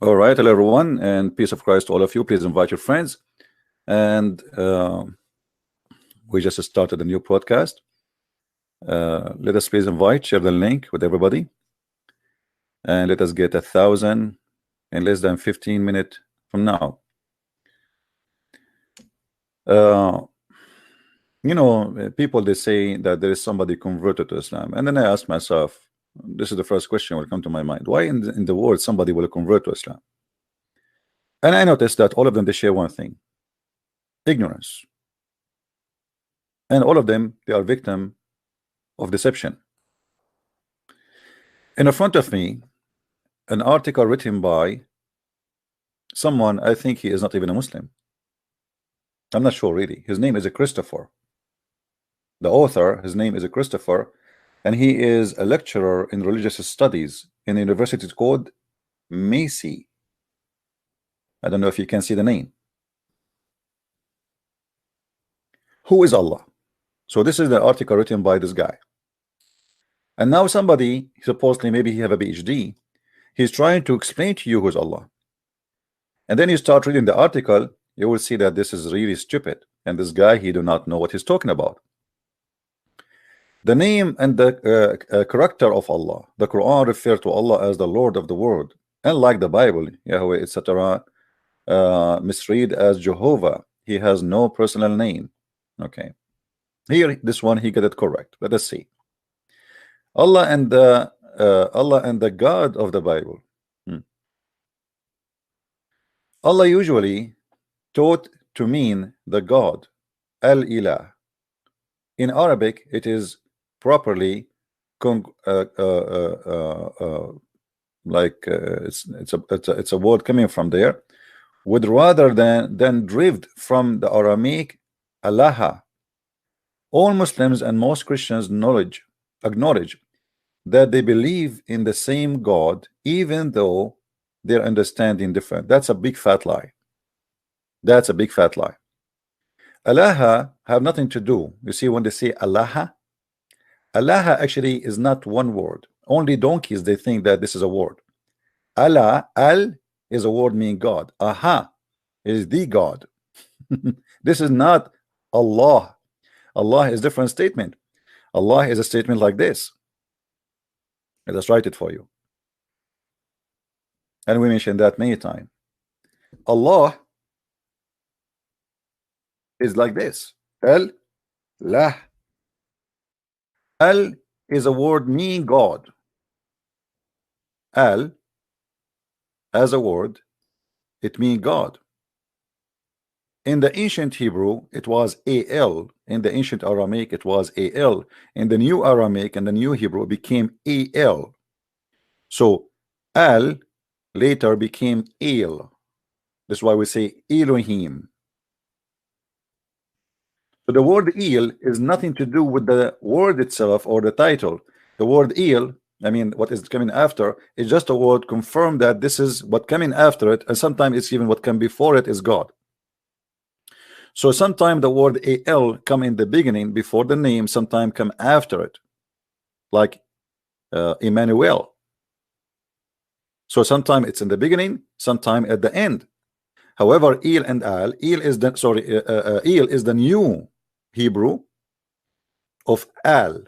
All right, hello everyone, and peace of Christ to all of you. Please invite your friends. And we just started a new podcast. Let us please invite, share the link with everybody, and let us get 1,000 in less than 15 minutes from now. People, they say that there is somebody converted to Islam, and then I ask myself, this is the first question will come to my mind: why in the world somebody will convert to Islam? And I noticed that all of them, they share one thing: ignorance. And all of them, they are victim of deception. In front of me, an article written by someone, I think he is not even a Muslim. I'm not sure really. His name is a Christopher. The author, his name is a Christopher, and he is a lecturer in religious studies in a university called Macy. I don't know if you can see the name. Who is Allah? So this is the article written by this guy. And now somebody, supposedly maybe he have a PhD, he's trying to explain to you who's Allah. And then you start reading the article, you will see that this is really stupid. And this guy, he do not know what he's talking about. The name and the character of Allah. The Quran refers to Allah as the Lord of the world. Unlike the Bible, Yahweh, etc., misread as Jehovah. He has no personal name. Okay. Here, this one, he got it correct. Let us see. Allah and the God of the Bible. Allah usually taught to mean the God, Al-Ilah. In Arabic, it is properly it's a word coming from there, would rather than derived from the Aramaic Allah. All Muslims and most Christians acknowledge that they believe in the same God, even though their understanding different. That's a big fat lie. That's a big fat lie. Allah have nothing to do. You see, when they say Allah actually is not one word. Only donkeys, they think that this is a word. Allah, al is a word meaning God. Aha is the God. This is not Allah. Allah is different statement. Allah is a statement like this. Let us write it for you. And we mentioned that many times. Allah is like this. Al-lah. Al is a word meaning God. Al as a word, it means God. In the ancient Hebrew, it was Al. In the ancient Aramaic, it was Al. In the new Aramaic and the new Hebrew, it became Al. So Al later became El. That's why we say Elohim. So the word El is nothing to do with the word itself or the title. The word El, I mean, what is coming after, is just a word confirm that this is what coming after it, and sometimes it's even what come before it is God. So sometimes the word Al come in the beginning before the name, sometimes come after it, like Emmanuel. So sometimes it's in the beginning, sometimes at the end. However, El and Al, El is the new Hebrew of Al.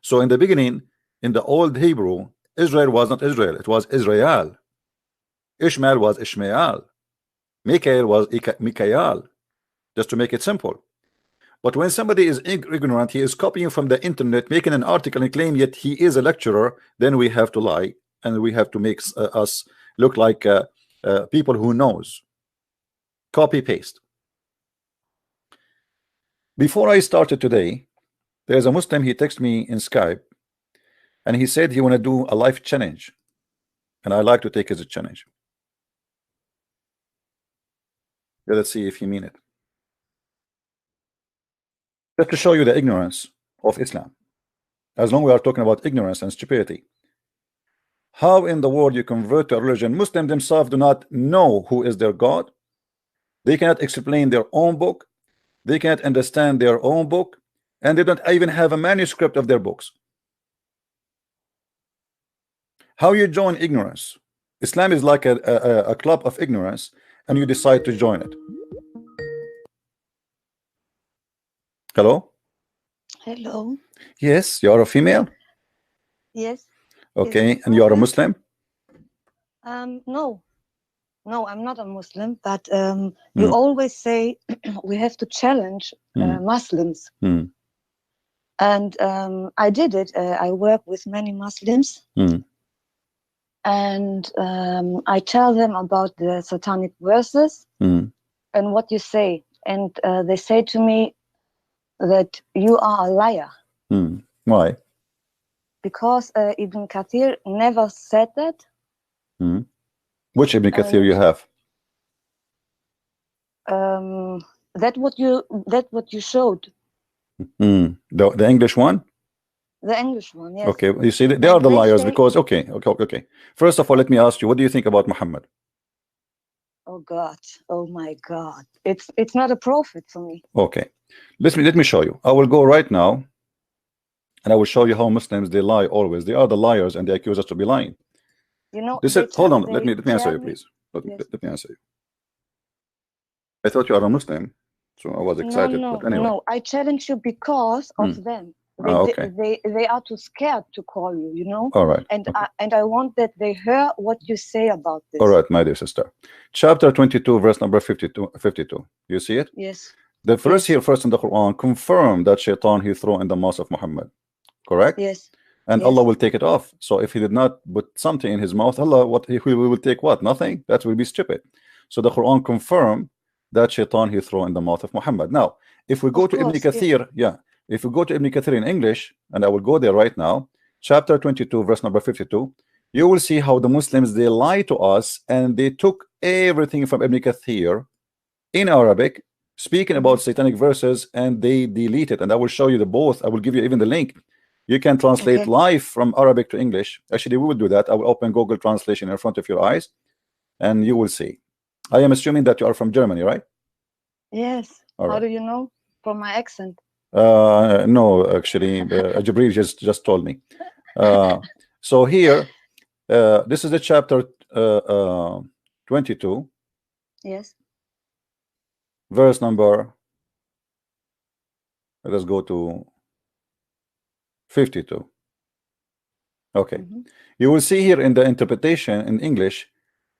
So in the beginning, in the old Hebrew, Israel was not Israel, it was Israel. Ishmael was Ishmael. Mikael was Mikael. Just to make it simple. But when somebody is ignorant, he is copying from the internet, making an article and claim yet he is a lecturer, then we have to lie and we have to make us look like people who knows. Copy paste. Before I started today, there's a Muslim, he texted me in Skype and he said he want to do a life challenge, and I like to take as a challenge. Let's see if he mean it. Just to show you the ignorance of Islam, as long as we are talking about ignorance and stupidity. How in the world you convert to a religion? Muslims themselves do not know who is their God. They cannot explain their own book. They cannot understand their own book, and they don't even have a manuscript of their books. How you join ignorance? Islam is like a club of ignorance, and you decide to join it. Hello? Hello. Yes, you are a female? Yes. Okay, and you are a Muslim? No. No, I'm not a Muslim, but you always say we have to challenge Muslims. And I did it. I work with many Muslims. And I tell them about the satanic verses and what you say. And they say to me that you are a liar. Why? Because Ibn Kathir never said that. Which Ibn Kathir you have? That what you showed. The English one? The English one, yes. Okay, you see, they are the liars because, okay. First of all, let me ask you, what do you think about Muhammad? Oh God, oh my God. It's not a prophet for me. Okay, let me show you. I will go right now, and I will show you how Muslims, they lie always. They are the liars, and they accuse us to be lying. You know, hold on, let me answer you, please. Let me answer you. I thought you are a Muslim, so I was excited. But anyway. No, I challenge you because of them. They are too scared to call you, you know. All right. And I want that they hear what you say about this. All right, my dear sister. Chapter 22, verse number 52. You see it? Yes. The verse here first in the Quran confirm that Shaitan he threw in the mouth of Muhammad. Correct? Yes. And Allah will take it off. So if he did not put something in his mouth, Allah, what he will take what? Nothing? That will be stupid. So the Quran confirm that Shaitan he threw in the mouth of Muhammad. Now, if we go to Ibn Kathir, if we go to Ibn Kathir in English, and I will go there right now, chapter 22, verse number 52, you will see how the Muslims, they lie to us, and they took everything from Ibn Kathir in Arabic, speaking about satanic verses, and they delete it. And I will show you the both. I will give you even the link. You can translate live from Arabic to English. Actually, we will do that. I will open Google Translation in front of your eyes, and you will see. I am assuming that you are from Germany, right? Yes. How do you know? From my accent. No, actually, Jibril just told me. So here, this is the chapter 22. Yes. Verse number. Let us go to 52. Okay. You will see here in the interpretation in English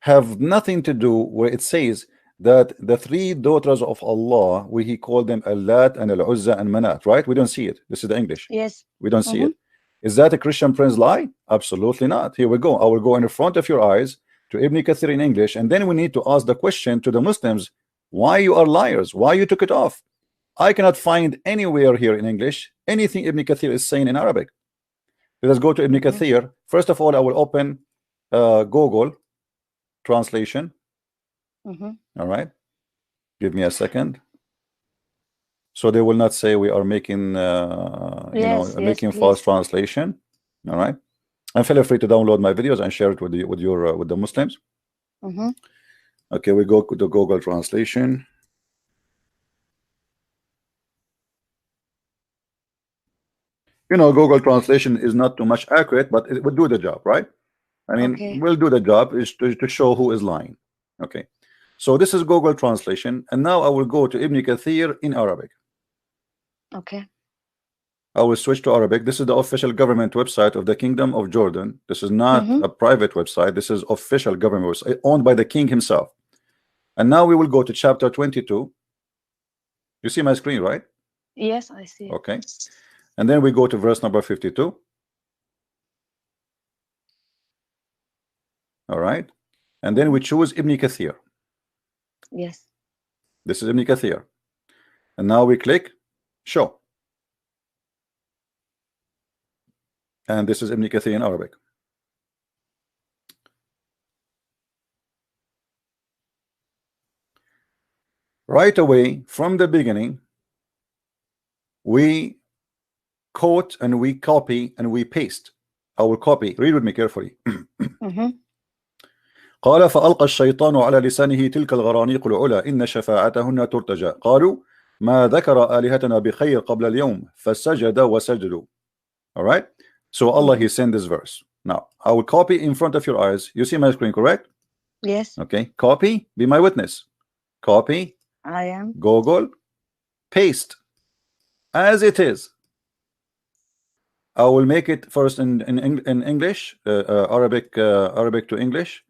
have nothing to do where it says that the three daughters of Allah, he called them Allat and Al-Uzza and Manat, right? We don't see it. This is the English. Yes. We don't see it. Is that a Christian Prince lie? Absolutely not. Here we go. I will go in front of your eyes to Ibn Kathir in English, and then we need to ask the question to the Muslims, why you are liars? Why you took it off? I cannot find anywhere here in English anything Ibn Kathir is saying in Arabic. Let us go to Ibn Kathir. First of all, I will open Google Translation. All right, give me a second, so they will not say we are making making false translation. All right, and feel free to download my videos and share it with the Muslims. Okay, we go to the Google Translation. You know, Google Translation is not too much accurate, but it would do the job, right? I mean, we'll do the job is to show who is lying. Okay, so this is Google Translation, and now I will go to Ibn Kathir in Arabic. Okay. I will switch to Arabic. This is the official government website of the Kingdom of Jordan. This is not a private website. This is official government website owned by the king himself. And now we will go to chapter 22. You see my screen, right? Yes, I see. Okay. And then we go to verse number 52. All right. And then we choose Ibn Kathir. Yes. This is Ibn Kathir. And now we click show. And this is Ibn Kathir in Arabic. Right away, from the beginning, we quote and we copy and we paste. I will copy. Read with me carefully. قال فألقى الشيطان على لسانه تلك الغرانيق العلا إن شفاعتهن ترتجى قالوا ما ذكر آلهتنا بخير قبل اليوم فسجد وسجدوا. All right, so Allah he sent this verse. Now I will copy in front of your eyes. You see my screen, correct? Yes. Okay, copy, be my witness. Copy, I am. Google, paste as it is. I will make it first in English, Arabic to English.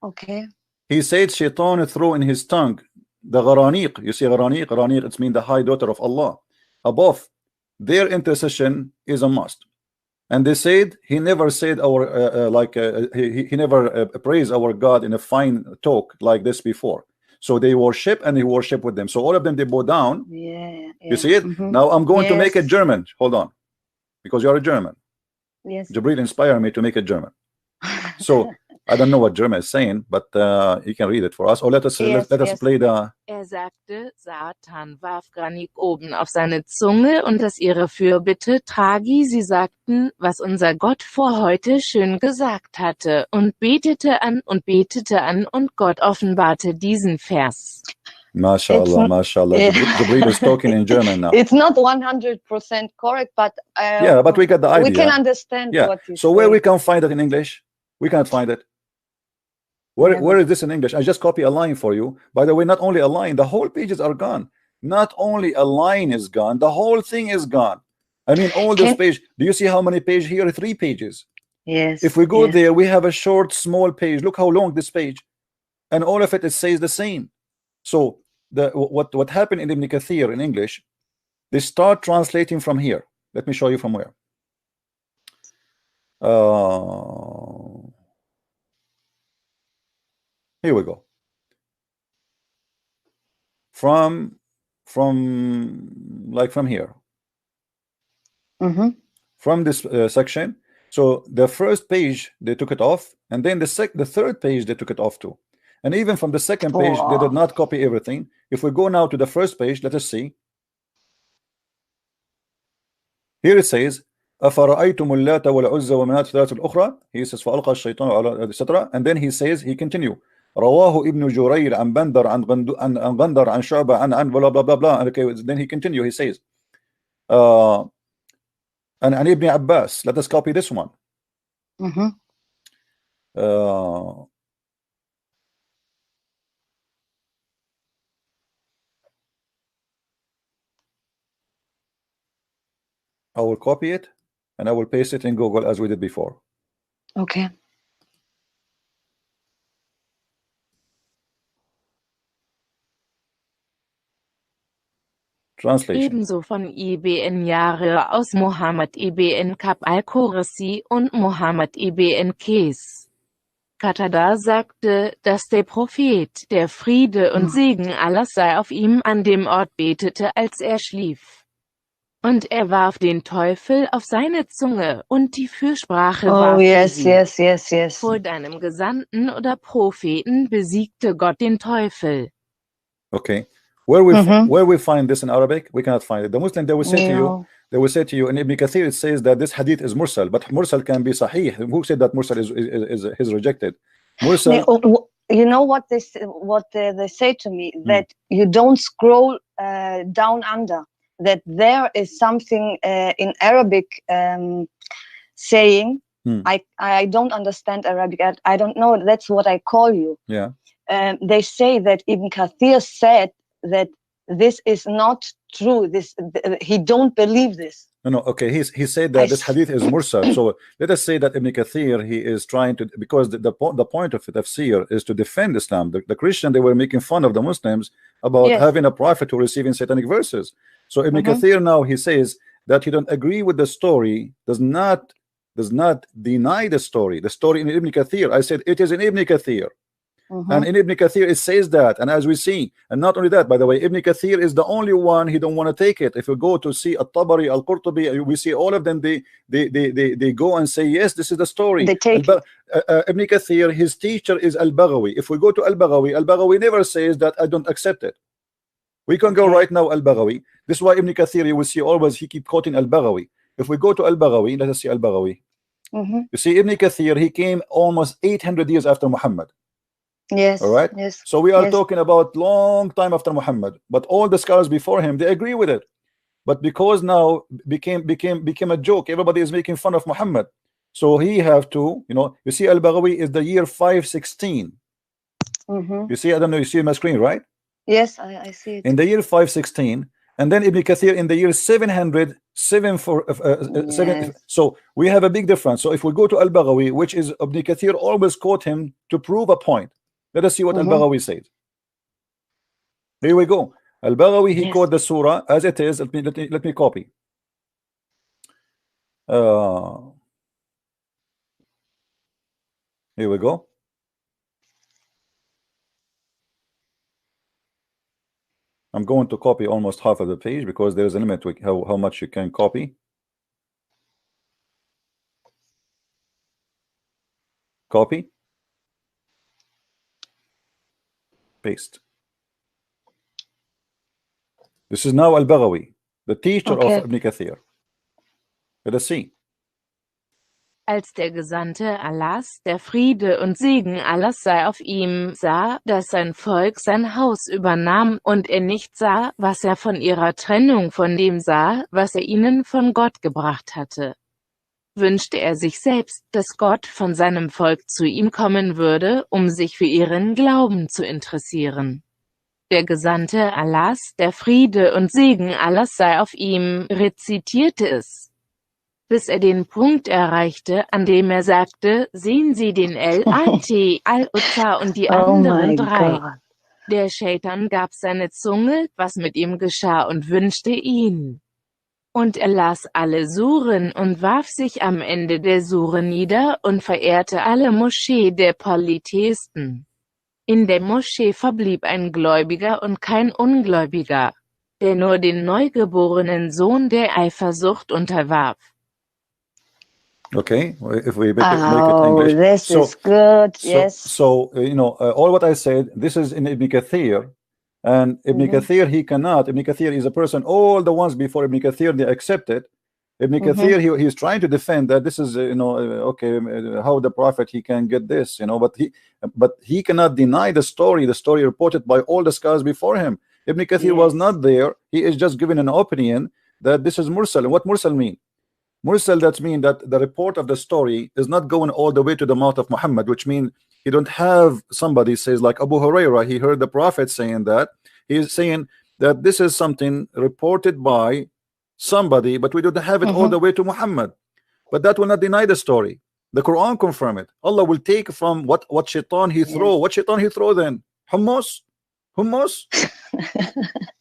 Okay. He said Shaitan threw in his tongue the gharaniq. You see gharaniq, it's mean the high daughter of Allah. Above, their intercession is a must. And they said he never said our he never praised our God in a fine talk like this before. So they worship and he worship with them. So all of them, they bow down. Yeah. You see it? Now I'm going to make it German. Hold on, because you're a German. Yes. Jibril inspired me to make it German. So I don't know what German is saying, but you can read it for us. Or let us play the. Sagte, Satan warf Granik oben auf seine Zunge und das ihre Fürbitte tragi. Sie sagten, was unser Gott vor heute schön gesagt hatte, und betete an und Gott offenbarte diesen Vers. MashaAllah, MashaAllah. Jibril is talking in German now. It's not 100% correct, but yeah, but we got the idea. We can understand what you say. Where we can find it in English? We can't find it. Where is this in English? I just copy a line for you. By the way, not only a line, the whole pages are gone. Not only a line is gone, the whole thing is gone. I mean, all this page. Do you see how many pages here? 3 pages. Yes. If we go there, we have a short, small page. Look how long this page, and all of it says the same. So what happened in Ibn Kathir in English? They start translating from here. Let me show you from where. Here we go. From here. From this section. So the first page they took it off, and then the third page they took it off too. And even from the second page, they did not copy everything. If we go now to the first page, let us see. Here it says, أفرأيتم اللات والعزى ومناة الثلاثة الأخرى. He says فألقى الشيطان على etc. And then he continue. رواه ابن جرير عن بندر عن غندر عن شعبة عن blah blah blah blah. Okay, then he continue. He says, and Ibn Abbas. Let us copy this one. I will copy it and I will paste it in Google as we did before. Okay. Translation. Ebenso von IBN Jahre aus Mohammed IBN Kab al-Qurasi und Mohammed IBN Kes. Qatada sagte, dass der Prophet, der Friede und Segen Allahs sei auf ihm, an dem Ort betete, als er schlief. Und er warf den Teufel auf seine Zunge, und die Fürsprache warf yes. Vor deinem Gesandten oder Propheten besiegte Gott den Teufel. Okay. Where we find this in Arabic? We cannot find it. The Muslim, they will say to you, in Ibn Kathir it says that this hadith is mursal, but mursal can be sahih. Who said that mursal is rejected? Mursal. You know what they say to me, that you don't scroll down under, that there is something in Arabic saying, I don't understand Arabic, I don't know, that's what I call you. Yeah. They say that Ibn Kathir said that this is not true. He don't believe this. No. Okay. He said that this hadith is mursal. So let us say that Ibn Kathir, he is trying to, because the point of tafsir is to defend Islam. The Christian, they were making fun of the Muslims about having a prophet who receiving satanic verses. So Ibn Kathir now he says that he don't agree with the story, does not deny the story. The story in Ibn Kathir, I said it is in Ibn Kathir. And in Ibn Kathir it says that, and as we see, and not only that, by the way, Ibn Kathir is the only one he don't want to take it. If you go to see At-Tabari, Al-Qurtubi, we see all of them, they go and say yes, this is the story. They take Ibn Kathir, his teacher is Al-Baghawi. If we go to Al-Baghawi never says that I don't accept it. We can go right now Al-Baghawi. This is why Ibn Kathir, you will see always he keep quoting Al-Baghawi. If we go to Al-Baghawi, let us see Al-Baghawi. You see Ibn Kathir, he came almost 800 years after Muhammad. Yes. All right. Yes. So we are talking about long time after Muhammad, but all the scholars before him, they agree with it. But because now became a joke, everybody is making fun of Muhammad. So he have to, you see Al-Baghawi is the year 516. You see, I don't know, you see my screen, right? Yes, I see it. In the year 516, and then Ibn Kathir in the year 707. So we have a big difference. So if we go to Al-Baghawi, which is Ibn Kathir always quote him to prove a point. Let us see what Al-Baghawi said. Here we go. Al-Baghawi, he quote the surah as it is. Let me copy. Here we go. I'm going to copy almost half of the page because there's a limit to how much you can copy. Copy. Paste. This is now Al-Baghawi, the teacher of Ibn Kathir. Let us see. Als der Gesandte Allahs, der Friede und Segen Allahs sei auf ihm, sah, dass sein Volk sein Haus übernahm, und er nicht sah, was er von ihrer Trennung von dem sah, was er ihnen von Gott gebracht hatte, wünschte er sich selbst, dass Gott von seinem Volk zu ihm kommen würde, um sich für ihren Glauben zu interessieren. Der Gesandte Allahs, der Friede und Segen Allahs sei auf ihm, rezitierte es, bis er den Punkt erreichte, an dem er sagte, sehen Sie den Lat, Al-Uzza und die anderen drei. Der Setan gab seine Zunge, was mit ihm geschah, und wünschte ihn. Und er las alle Suren und warf sich am Ende der Sure nieder und verehrte alle Moschee der Polytheisten. In der Moschee verblieb ein Gläubiger und kein Ungläubiger, der nur den neugeborenen Sohn der Eifersucht unterwarf. Okay, if we make it English. This is good. Yes. So all what I said, this is in Ibn Kathir, and Ibn Kathir he cannot. Ibn Kathir is a person. All the ones before Ibn Kathir they accept it. Ibn Kathir he's trying to defend that this is okay, how the Prophet he can get this, but he cannot deny the story reported by all the scholars before him. Ibn Kathir was not there. He is just giving an opinion that this is mursal. And what mursal mean? Mursal, that means that the report of the story is not going all the way to the mouth of Muhammad, which means you don't have somebody says like Abu Huraira, he heard the Prophet saying that. He is saying that this is something reported by somebody, but we don't have it all the way to Muhammad. But that will not deny the story. The Quran confirm it. Allah will take from what Shaitan he throw. What Shaitan he throw then? Hummus?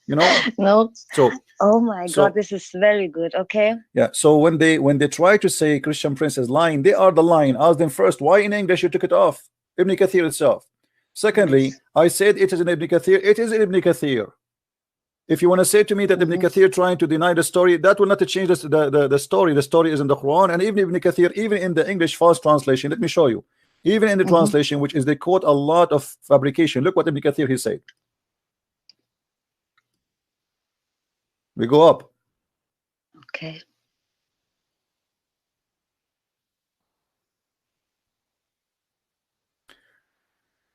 No. So oh my God, this is very good. Okay. Yeah. So when they try to say Christian Prince is lying, they are the lying. Ask them first, why in English you took it off? Ibn Kathir itself. Secondly, I said it is in Ibn Kathir. It is in Ibn Kathir. If you want to say to me that Ibn Kathir trying to deny the story, that will not change the story. The story is in the Quran, and even Ibn Kathir, even in the English false translation, let me show you. Even in the translation, which is they quote a lot of fabrication. Look what Ibn Kathir he said. We go up. Okay.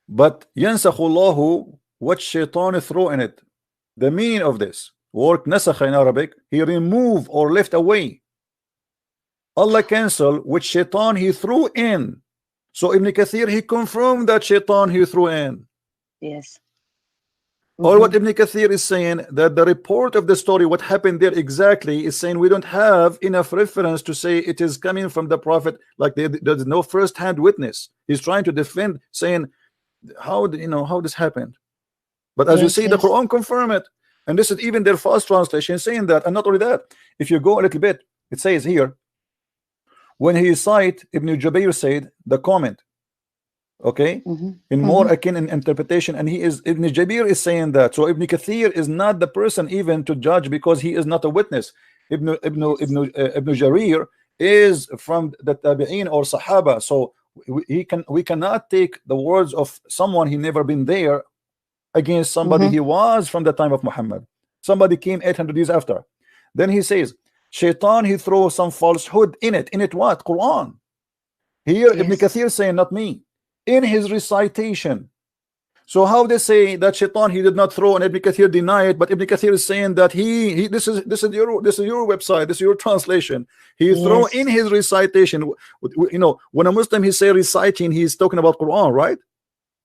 But yansakhullahu, what Shaitan throw in it. The meaning of this word nasakh in Arabic, he remove or left away. Allah cancel which Shaitan he threw in. So Ibn Kathir he confirmed that Shaitan he threw in. Yes. Or what Ibn Kathir is saying, that the report of the story, what happened there exactly, is saying we don't have enough reference to say it is coming from the Prophet, like there's no first-hand witness. He's trying to defend, saying how this happened. But as you see, the Quran confirm it, and this is even their false translation saying that. And not only that, if you go a little bit, it says here, when he cite Ibn Jubayr said the comment, okay, in more akin in interpretation, and Ibn Jabir is saying that. So Ibn Kathir is not the person even to judge because he is not a witness. Ibn Jarir is from the Tabi'in or Sahaba, so we cannot take the words of someone he never been there against somebody he was from the time of Muhammad. Somebody came 800 years after. Then he says Shaitan he throws some falsehood in it. In it what? Quran. Here Ibn Kathir saying, not me. In his recitation, So how they say that Shaitan he did not throw and Ibn Kathir deny it, but Ibn Kathir is saying that he this is your website, this is your translation. He throw in his recitation. You know, when a Muslim he say reciting, he's talking about Quran, right?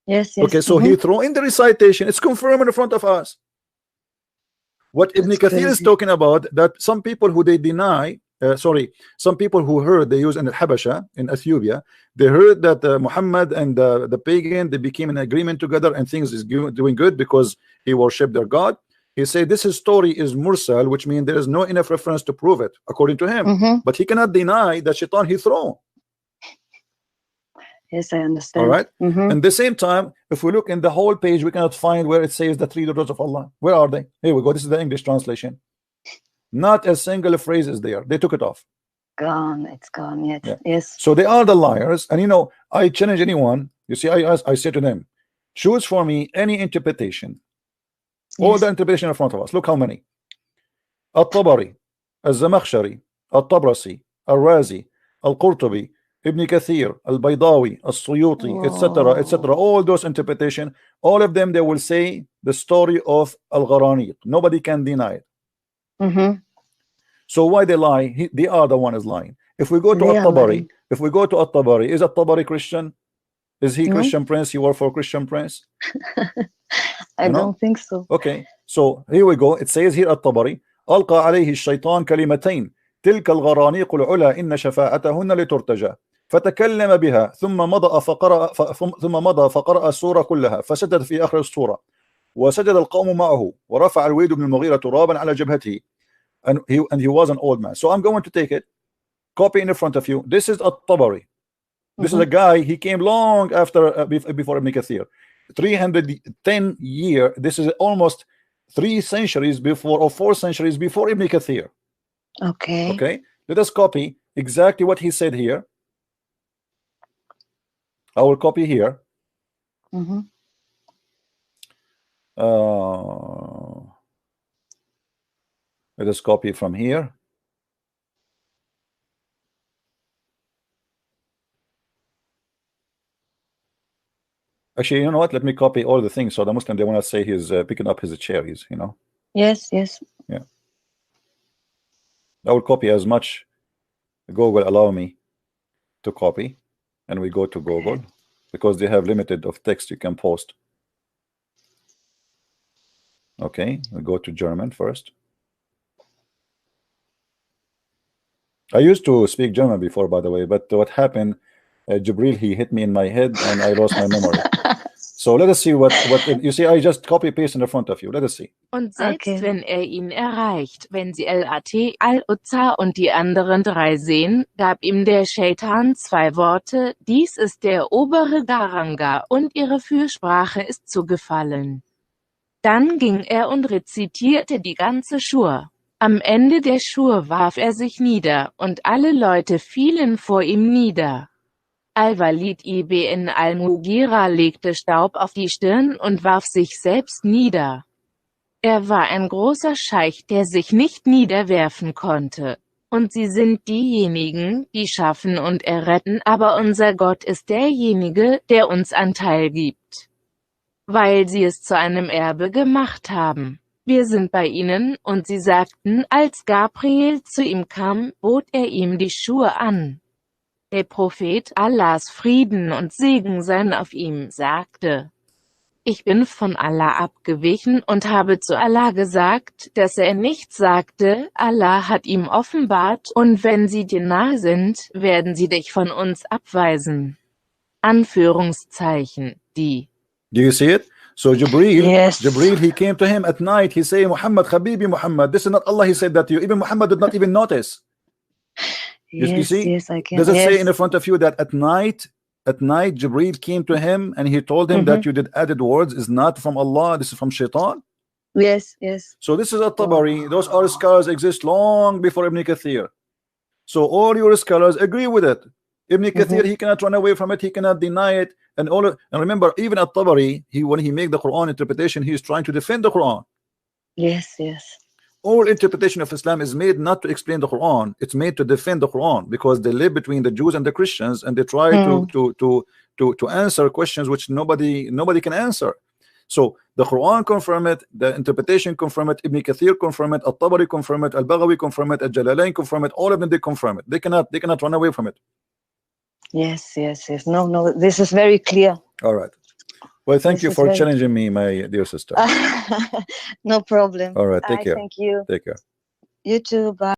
Yes, yes. Okay, so he throw in the recitation. It's confirmed in front of us. What Ibn Kathir is talking about, that some people who they deny, some people who heard, they use in Habasha, in Ethiopia, they heard that Muhammad and the pagan, they became in agreement together and things is doing good because he worshipped their God. He said this story is mursal, which means there is no enough reference to prove it, according to him. But he cannot deny that Shaitan he thrown. Yes, I understand. All right. At the same time, if we look in the whole page, we cannot find where it says the 3 daughters of Allah. Where are they? Here we go. This is the English translation. Not a single phrase is there. They took it off. Gone. It's gone. Yes. Yeah. Yes. So they are the liars. And you know, I challenge anyone. You see, I say to them, choose for me any interpretation. All the interpretation in front of us. Look how many. Al-Tabari, Al-Zamakhshari, Al-Tabrasi, Al-Razi, Al-Qurtubi, Ibn Kathir, Al-Baydawi, Al-Suyuti, etc., etc. All those interpretation, all of them, they will say the story of Al-Gharaniq. Nobody can deny it. So why they lie? They are the one is lying. If we go to At-Tabari, is At-Tabari Christian? Is he Christian Prince? He work for Christian Prince? I don't think so. Okay, so here we go. It says here At-Tabari, ألقى عليه الشيطان كلمتين تلك الغرانيق العلا إن شفاعتهن لترتجى فتكلم بها ثم مضى فقرأ السورة كلها فسجد في آخر السورة وسجد القوم معه ورفع الوليد بن المغيرة ترابا على جبهته and he was an old man. So I'm going to take it, copy in front of you. This is At-Tabari. This is a guy, he came long after before Ibn Kathir, 310 years. This is almost 3 centuries before, or 4 centuries before Ibn Kathir. Okay, let us copy exactly what he said here. I will copy here. Let us copy from here. Actually, you know what? Let me copy all the things so the Muslim, they want to say he's picking up his cherries, you know. Yes. Yeah. I will copy as much Google allow me to copy, and we go to Google because they have limited of text you can post. Okay, we go to German first. I used to speak German before, by the way, but what happened, Jibril, he hit me in my head and I lost my memory. So let us see what you see. I just copy paste in front of you. Let us see. Und selbst wenn ihn erreicht, wenn sie Al-At, Al-Uzza und die anderen 3 sehen, gab ihm der Shaitan 2 Worte, dies ist der obere Garanga und ihre Fürsprache ist zugefallen. Dann ging er und rezitierte die ganze Schur. Am Ende der Schur warf er sich nieder, und alle Leute fielen vor ihm nieder. Al-Walid ibn al-Mughira legte Staub auf die Stirn und warf sich selbst nieder. Er war ein großer Scheich, der sich nicht niederwerfen konnte. Und sie sind diejenigen, die schaffen und erretten, aber unser Gott ist derjenige, der uns Anteil gibt. Weil sie es zu einem Erbe gemacht haben. Wir sind bei ihnen, und sie sagten, als Gabriel zu ihm kam, bot er ihm die Schuhe an. Der Prophet, Allahs Frieden und Segen seien auf ihm, sagte: Ich bin von Allah abgewichen und habe zu Allah gesagt, dass er nichts sagte, Allah hat ihm offenbart, und wenn sie dir nahe sind, werden sie dich von uns abweisen. Anführungszeichen, die. Do you see it? So Jibril, Jibril, he came to him at night. He said, Muhammad, Habibi Muhammad, this is not Allah, he said that to you. Even Muhammad did not even notice. You see? Yes, I can. Does it say in front of you that at night, Jibril came to him and he told him that you did added words is not from Allah, this is from Shaitan? Yes. So this is At-Tabari. Those are scholars exist long before Ibn Kathir. So all your scholars agree with it. Ibn Kathir, he cannot run away from it, he cannot deny it. And remember, even At-Tabari, when he made the Quran interpretation, he is trying to defend the Quran. Yes. All interpretation of Islam is made not to explain the Quran, it's made to defend the Quran, because they live between the Jews and the Christians, and they try to answer questions which nobody can answer. So the Quran confirm it, the interpretation confirm it, Ibn Kathir confirm it, Al-Tabari confirm it, Al-Baghawi confirm it, Al-Jalalain confirm it, all of them, they confirm it. They cannot run away from it. Yes. No, this is very clear. All right. Well, thank you for challenging me, my dear sister. No problem. All right, take care. Thank you. Take care. You too. Bye.